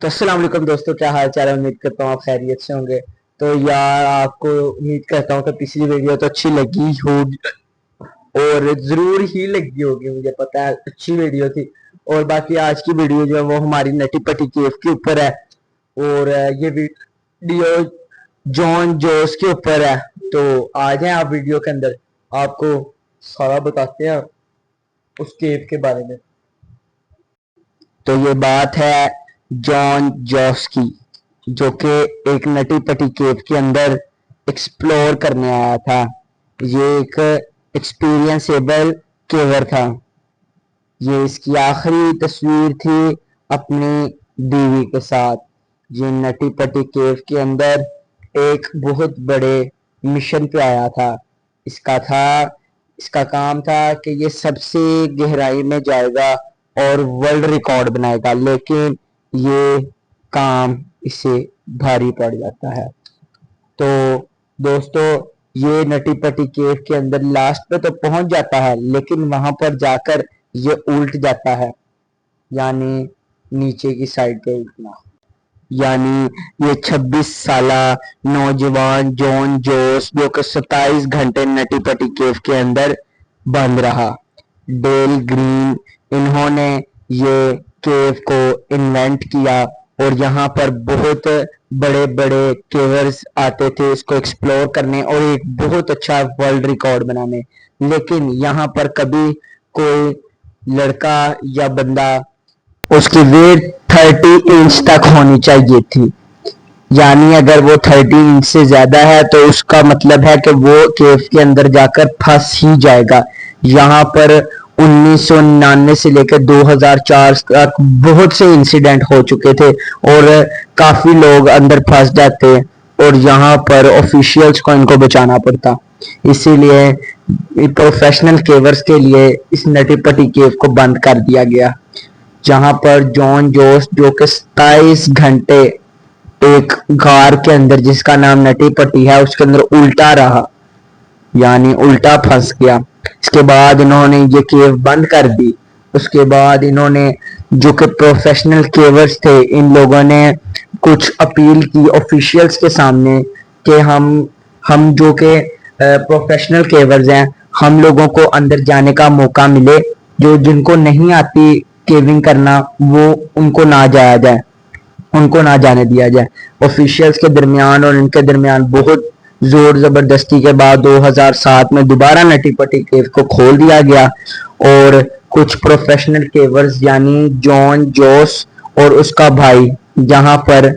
तो अस्सलाम वालेकुम दोस्तों, क्या हाल चाल है। उम्मीद करता हूँ आप खैरियत से होंगे। तो यार आपको उम्मीद करता हूँ कि पिछली वीडियो तो अच्छी लगी होगी और ज़रूर ही लगी होगी, मुझे पता है अच्छी वीडियो थी। और बाकी आज की वीडियो जो है वो हमारी नटी पटी केव के ऊपर है। और ये वीडियो जॉन जोस के ऊपर है। तो आ जाए आप वीडियो के अंदर, आपको सारा बताते हैं उस केव के बारे में। तो ये बात है जॉन जोस की, जो कि एक नटी पटी केव के अंदर एक्सप्लोर करने आया था। ये एक एक्सपीरियंसेबल केवर था। ये इसकी आखिरी तस्वीर थी अपनी बीवी के साथ। ये नटी पटी केव के अंदर एक बहुत बड़े मिशन पे आया था। इसका था इसका काम था कि ये सबसे गहराई में जाएगा और वर्ल्ड रिकॉर्ड बनाएगा, लेकिन ये काम इसे भारी पड़ जाता है। तो दोस्तों, ये नटी पटी केव के अंदर लास्ट पे तो पहुंच जाता है, लेकिन वहां पर जाकर ये उल्ट जाता है, यानी नीचे की साइड पे उल्टना। यानी ये 26 साला नौजवान जॉन जोस, जो कि 27 घंटे नटी पटी केव के अंदर बंद रहा। डेल ग्रीन, इन्होंने ये केव को इन्वेंट किया और यहाँ पर बहुत बड़े बड़े केवर्स आते थे इसको एक्सप्लोर करने और एक बहुत अच्छा वर्ल्ड रिकॉर्ड बनाने। लेकिन यहाँ पर कभी कोई लड़का या बंदा, उसकी वेट 30 इंच तक होनी चाहिए थी। यानी अगर वो 30 इंच से ज्यादा है तो उसका मतलब है कि वो केव के अंदर जाकर फंस ही जाएगा। यहाँ पर 1999 से लेकर 2004 तक बहुत से इंसिडेंट हो चुके थे और काफी लोग अंदर फंस जाते और यहाँ पर ऑफिशियल्स को इनको बचाना पड़ता। इसीलिए प्रोफेशनल केवर्स के लिए इस नटी पटी केव को बंद कर दिया गया, जहां पर जॉन जोस, जो कि 27 घंटे एक गार के अंदर, जिसका नाम नटी पट्टी है, उसके अंदर उल्टा रहा, यानी उल्टा फंस गया। इसके बाद इन्होंने ये केव बंद कर दी। उसके बाद इन्होंने, जो कि प्रोफेशनल केवर्स थे, इन लोगों ने कुछ अपील की ऑफिशियल्स के सामने कि हम जो कि प्रोफेशनल केवर्स हैं, हम लोगों को अंदर जाने का मौका मिले। जो जिनको नहीं आती केविंग करना, वो उनको ना जाया जाए, उनको ना जाने दिया जाए। ऑफिशियल्स के दरमियान और इनके दरमियान बहुत जोर जबरदस्ती के बाद 2007 में दोबारा नटी पटी केव को खोल दिया गया और कुछ प्रोफेशनल केवर्स यानी जॉन जोस और उसका भाई जहां पर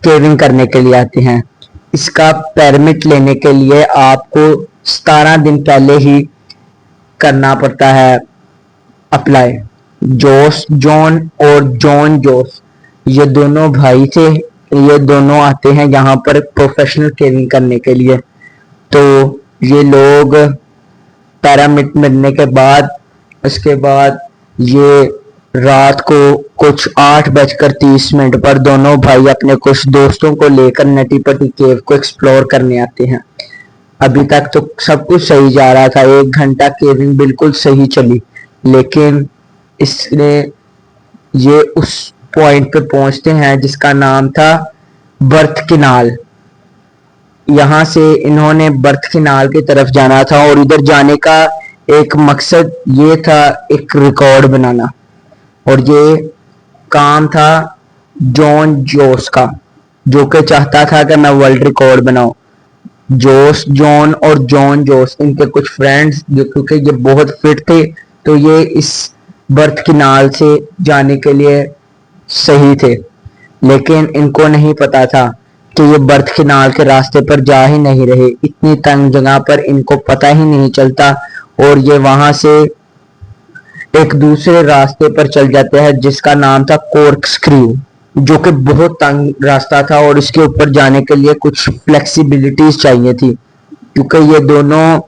केविंग करने के लिए आते हैं। इसका परमिट लेने के लिए आपको 17 दिन पहले ही करना पड़ता है अप्लाई। जोस जॉन और जॉन जोस, ये दोनों भाई थे। ये दोनों आते हैं यहाँ पर प्रोफेशनल केविंग करने के लिए। तो ये लोग पैरामिट मिलने के बाद, उसके बाद ये रात को कुछ 8:30 पर दोनों भाई अपने कुछ दोस्तों को लेकर नटी पटी केव को एक्सप्लोर करने आते हैं। अभी तक तो सब कुछ सही जा रहा था, 1 घंटा केविंग बिल्कुल सही चली, लेकिन इसने ये उस पॉइंट पे पहुंचते हैं जिसका नाम था बर्थ किनाल। यहाँ से इन्होंने बर्थ किनाल की तरफ जाना था और इधर जाने का एक मकसद ये था, एक रिकॉर्ड बनाना। और ये काम था जॉन जोस का, जो कि चाहता था कि मैं वर्ल्ड रिकॉर्ड बनाऊं। जोस जॉन और जॉन जोस, इनके कुछ फ्रेंड्स, जो क्योंकि ये बहुत फिट थे, तो ये इस बर्थ किनाल से जाने के लिए सही थे। लेकिन इनको नहीं पता था कि ये बर्थ किनाल के रास्ते पर जा ही नहीं रहे। इतनी तंग जगह पर इनको पता ही नहीं चलता और ये वहां से एक दूसरे रास्ते पर चल जाते हैं जिसका नाम था कोर्क स्क्रू, जो कि बहुत तंग रास्ता था और इसके ऊपर जाने के लिए कुछ फ्लेक्सिबिलिटीज चाहिए थी। क्योंकि ये दोनों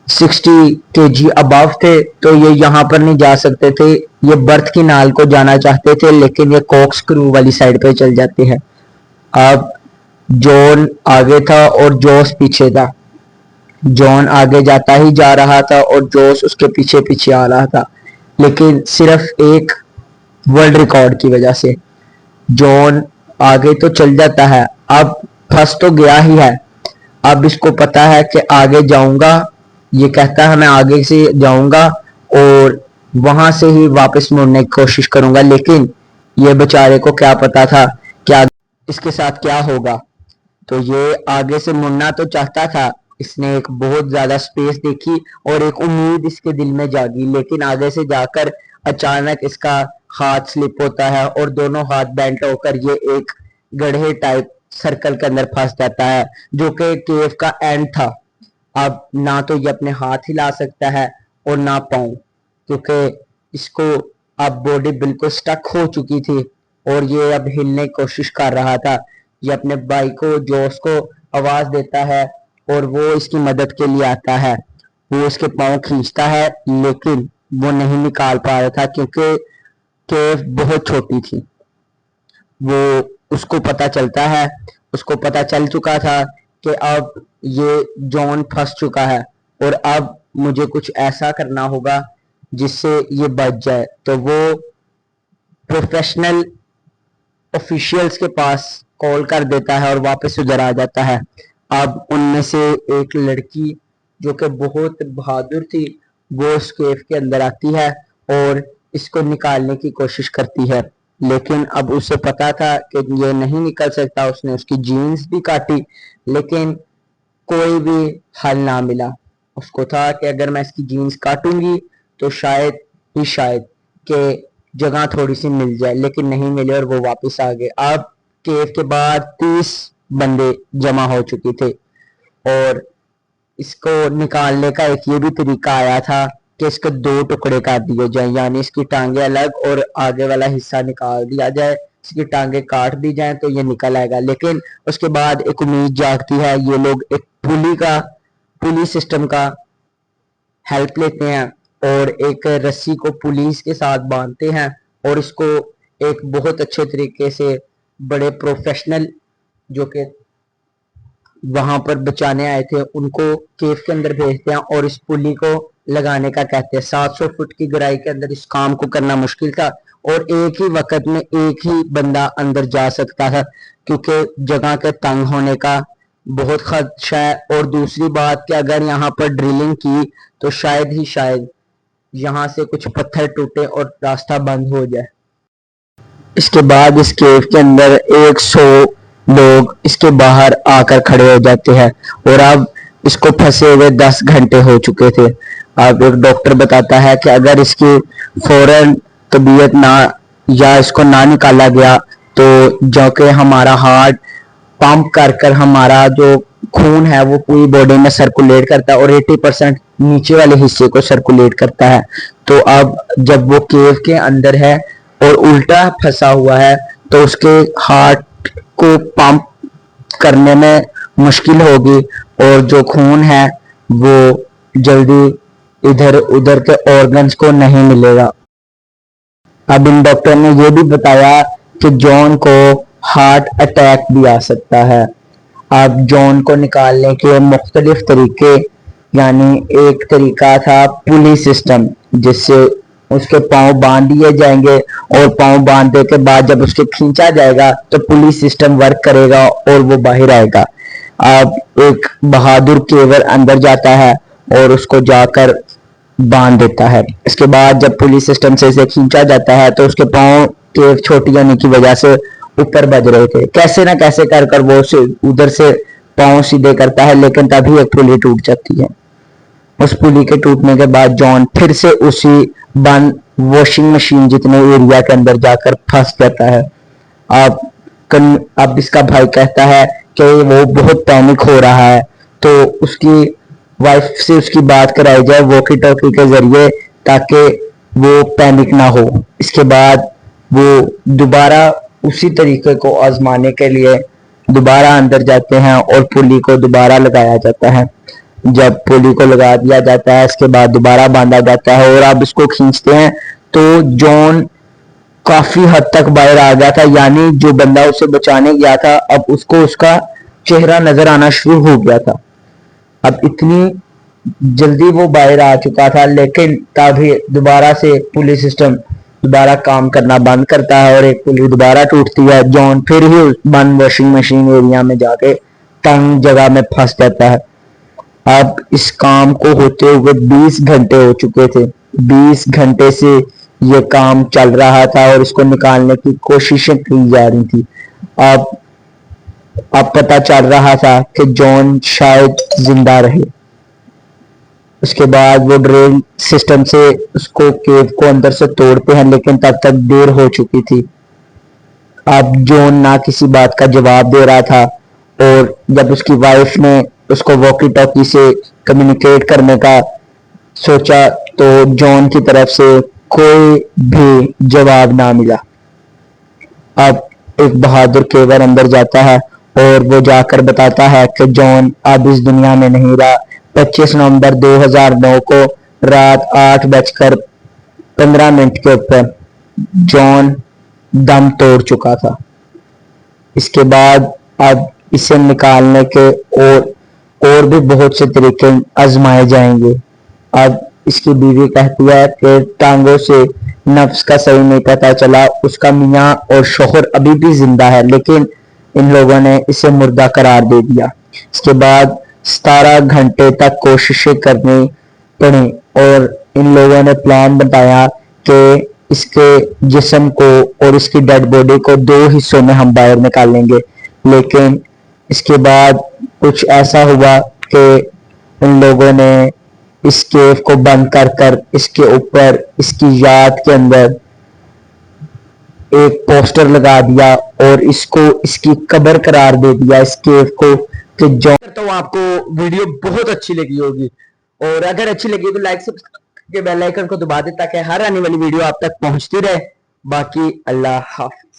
60 kg अबव थे, तो ये यहाँ पर नहीं जा सकते थे। ये बर्थ की नाल को जाना चाहते थे, लेकिन ये कॉक स्क्रू वाली साइड पे चल जाते हैं। अब जॉन आगे था और जोस पीछे था। जॉन आगे जाता ही जा रहा था और जोस उसके पीछे पीछे आ रहा था, लेकिन सिर्फ एक वर्ल्ड रिकॉर्ड की वजह से। जॉन आगे तो चल जाता है, अब फंस तो गया ही है। अब इसको पता है कि आगे जाऊंगा, ये कहता है मैं आगे से जाऊंगा और वहां से ही वापस मुड़ने की कोशिश करूंगा, लेकिन ये बेचारे को क्या पता था क्या इसके साथ क्या होगा। तो ये आगे से मुड़ना तो चाहता था, इसने एक बहुत ज्यादा स्पेस देखी और एक उम्मीद इसके दिल में जागी, लेकिन आगे से जाकर अचानक इसका हाथ स्लिप होता है और दोनों हाथ बेंट होकर ये एक गड्ढे टाइप सर्कल के अंदर फंस जाता है, जो कि केव का एंड था। अब ना तो ये अपने हाथ हिला सकता है और ना पाँव, क्योंकि इसको अब बॉडी बिल्कुल स्टक हो चुकी थी और ये अब हिलने की कोशिश कर रहा था। ये अपने भाई को जोश को आवाज देता है और वो इसकी मदद के लिए आता है। वो उसके पाँव खींचता है, लेकिन वो नहीं निकाल पा रहा था क्योंकि केव बहुत छोटी थी। वो उसको पता चलता है, उसको पता चल चुका था कि अब ये जॉन फंस चुका है और अब मुझे कुछ ऐसा करना होगा जिससे ये बच जाए। तो वो प्रोफेशनल ऑफिशियल्स के पास कॉल कर देता है और वापस उधर आ जाता है। अब उनमें से एक लड़की जो कि बहुत बहादुर थी, वो उस केव के अंदर आती है और इसको निकालने की कोशिश करती है, लेकिन अब उसे पता था कि ये नहीं निकल सकता। उसने उसकी जीन्स भी काटी, लेकिन कोई भी हल ना मिला। उसको था कि अगर मैं इसकी जीन्स काटूंगी तो शायद ही शायद के जगह थोड़ी सी मिल जाए, लेकिन नहीं मिले और वो वापस आ गए। अब केव के बाद 30 बंदे जमा हो चुके थे और इसको निकालने का एक ये भी तरीका आया था कि इसके दो टुकड़े कर दिए जाए, यानी इसकी टांगे अलग और आगे वाला हिस्सा निकाल दिया जाए। इसकी टांगे काट दी जाए तो ये निकल आएगा, लेकिन उसके बाद एक उम्मीद जागती है। ये लोग एक पुली सिस्टम का हेल्प लेते हैं और एक रस्सी को पुलिस के साथ बांधते हैं और इसको एक बहुत अच्छे तरीके से बड़े प्रोफेशनल जो कि वहां पर बचाने आए थे उनको केव के अंदर भेजते हैं और इस पुली को लगाने का कहते हैं। 700 फुट की गहराई के अंदर इस काम को करना मुश्किल था और एक ही वक्त में एक ही बंदा अंदर जा सकता था, क्योंकि जगह के तंग होने का बहुत खदशा है। और दूसरी बात कि अगर यहाँ पर ड्रिलिंग की तो शायद ही शायद यहाँ से कुछ पत्थर टूटे और रास्ता बंद हो जाए। इसके बाद इस केव के अंदर 100 लोग इसके बाहर आकर खड़े हो जाते हैं और अब इसको फंसे हुए 10 घंटे हो चुके थे। अब एक डॉक्टर बताता है कि अगर इसकी फौरन तबीयत ना या इसको ना निकाला गया तो जो कि हमारा हार्ट पंप कर कर हमारा जो खून है वो पूरी बॉडी में सर्कुलेट करता है और 80% नीचे वाले हिस्से को सर्कुलेट करता है। तो अब जब वो केव के अंदर है और उल्टा फंसा हुआ है तो उसके हार्ट को पंप करने में मुश्किल होगी और जो खून है वो जल्दी इधर उधर के ऑर्गन्स को नहीं मिलेगा। अब इन डॉक्टर ने ये भी बताया कि जॉन को हार्ट अटैक भी आ सकता है। अब जॉन को निकालने के मुख्तलिफ तरीके, यानी एक तरीका था पुली सिस्टम, जिससे उसके पाँव बांध दिए जाएंगे और पाँव बांधने के बाद जब उसके खींचा जाएगा तो पुलिस सिस्टम वर्क करेगा और वो बाहर आएगा। अब एक बहादुर केवर अंदर जाता है और उसको जाकर बांध देता है। इसके बाद जब पुलिस सिस्टम से इसे खींचा जाता है तो उसके पाँव केव छोटी होने की वजह से ऊपर बज रहे थे। कैसे ना कैसे कर कर वो उधर से पाँव सीधे करता है, लेकिन तभी एक पुली टूट जाती है। उस पुली के टूटने के बाद जॉन फिर से उसी बंद वॉशिंग मशीन जितने एरिया के अंदर जाकर फंस जाता है। अब इसका भाई कहता है कि वो बहुत पैनिक हो रहा है, तो उसकी वाइफ से उसकी बात कराई जाए वॉकी टॉकी के जरिए, ताकि वो पैनिक ना हो। इसके बाद वो दोबारा उसी तरीके को आजमाने के लिए दोबारा अंदर जाते हैं और पुली को दोबारा लगाया जाता है। जब पुली को लगा दिया जाता है इसके बाद दोबारा बांधा जाता है और अब इसको खींचते हैं तो जॉन काफी हद तक बाहर आ गया था, यानी जो बंदा उसे बचाने गया था अब उसको उसका चेहरा नजर आना शुरू हो गया था। अब इतनी जल्दी वो बाहर आ चुका था, लेकिन तभी दोबारा से पुलिस सिस्टम दोबारा काम करना बंद करता है और एक पुली दोबारा टूटती है। जॉन फिर ही उस बंद वॉशिंग मशीन एरिया में जाके तंग जगह में फंस जाता है। अब इस काम को होते हुए 20 घंटे हो चुके थे। 20 घंटे से ये काम चल रहा था और इसको निकालने की कोशिशें की जा रही थी। अब अब पता चल रहा था कि जॉन शायद जिंदा रहे। उसके बाद वो ड्रिल सिस्टम से उसको केव को अंदर से तोड़ते हैं, लेकिन तब तक देर हो चुकी थी। अब जॉन ना किसी बात का जवाब दे रहा था और जब उसकी वाइफ ने उसको वॉकी टॉकी से कम्युनिकेट करने का सोचा तो जॉन की तरफ से कोई भी जवाब ना मिला। अब एक बहादुर केवर अंदर जाता है और वो जाकर बताता है कि जॉन अब इस दुनिया में नहीं रहा। 25 नवंबर 2009 को रात 8:15 के ऊपर जॉन दम तोड़ चुका था। इसके बाद अब इसे निकालने के और भी बहुत से तरीके आजमाए जाएंगे। अब इसकी बीवी कहती है कि टांगों से नफ्स का सही नहीं पता चला। उसका मियाँ और शोहर अभी भी जिंदा है, लेकिन इन लोगों ने इसे मुर्दा करार दे दिया। इसके बाद 17 घंटे तक कोशिशें करनी पड़ी और इन लोगों ने प्लान बताया कि इसके जिस्म को और इसकी डेड बॉडी को 2 हिस्सों में हम बाहर निकालेंगे। लेकिन इसके बाद कुछ ऐसा हुआ कि इन लोगों ने इस केव को बंद कर कर इसके ऊपर इसकी याद के अंदर एक पोस्टर लगा दिया और इसको इसकी कब्र करार दे दिया इस केव को कि जो तो आपको वीडियो बहुत अच्छी लगी होगी और अगर अच्छी लगी तो लाइक सब्सक्राइब के बेल आइकन को दबा दे ताकि हर आने वाली वीडियो आप तक पहुंचती रहे। बाकी अल्लाह हाफिज।